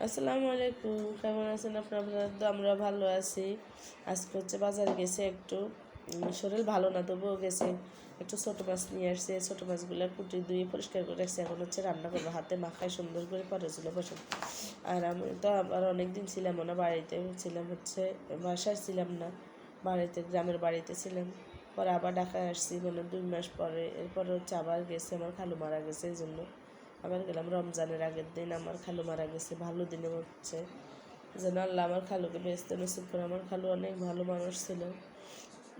আসসালামু আলাইকুম, কেমন আছেন আপনারা? তো আমরা ভালো আছি। আজকে হচ্ছে বাজারে গেছে একটু, শরীর ভালো না তবুও গেছে একটু ছোটো মাছ নিয়ে আসছে। ছোটো মাছগুলো কুটি ধুয়ে পরিষ্কার করে রাখছি, এখন হচ্ছে রান্না করবো। হাতে মাখায় সুন্দর করে পরেছিল বসে। আর আমি তো আবার অনেক দিন ছিলাম না বাড়িতে, ছিলাম হচ্ছে বাসায় ছিলাম না, বাড়িতে গ্রামের বাড়িতে ছিলাম। পরে আবার ঢাকায় আসছি, মানে 2 মাস পরে। এরপরে হচ্ছে আবার গেছে, আমার খালু মারা গেছে, এই জন্য আবার গেলাম। রমজানের আগের দিন আমার খালু মারা গেছে, ভালো দিনে হচ্ছে যেন আল্লাহ আমার খালুকে বেহেশতে নসিব করে। আমার খালু অনেক ভালো মানুষ ছিল,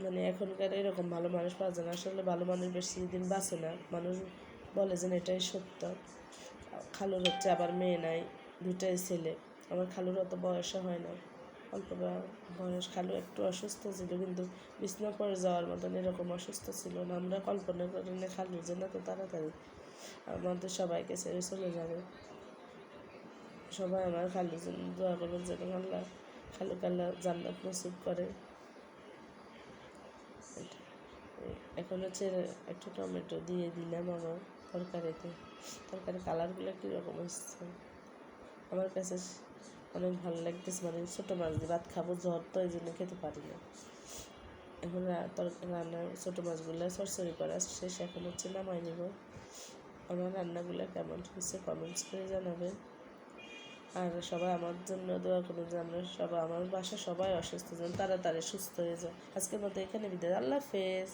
মানে এখনকার এরকম ভালো মানুষ পাওয়া যায় না। আসলে ভালো মানুষ বেশি দিন বাঁচে না, মানুষ বলে যেন এটাই সত্য। খালুর হচ্ছে আবার মেয়ে নাই, 2টাই ছেলে। আমার খালুর অত বয়সও হয় না, অল্প বয়স। খালু একটু অসুস্থ ছিল, কিন্তু বিছনা পড়ে যাওয়ার মতন এরকম অসুস্থ ছিল না। আমরা কল্পনা করি না খালু যে না তো তাড়াতাড়ি আমাদের সবাইকে ছেড়ে চলে যাবে। সবাই আমার খালুর জন্য দোয়া করবেন যেন আল্লাহ খালুকে আল্লাহ জান্নাত নসিব করে। এখন হচ্ছে একটু টমেটো দিয়ে দিলাম আমার তরকারিতে। তরকারি কালারগুলো কীরকম আসছে আমার কাছে অনেক ভালো লাগতেছে, মানে ছোটো মাছ দিয়ে ভাত খাবো, জ্বর তো এই জন্য খেতে পারি না। এখন রান্না ছোটো মাছগুলো সরসরি করা শেষ, এখন হচ্ছে নামাই নেব। আমার রান্নাগুলো কেমন হচ্ছে কমেন্টস করে জানাবেন। আর সবাই আমার জন্য দোয়া করুন যে আমরা সবাই, আমার বাসা সবাই অসুস্থ যেন তাড়াতাড়ি সুস্থ হয়ে যায়। আজকের মতো এখানে বিদায়, আল্লাহ হাফেজ।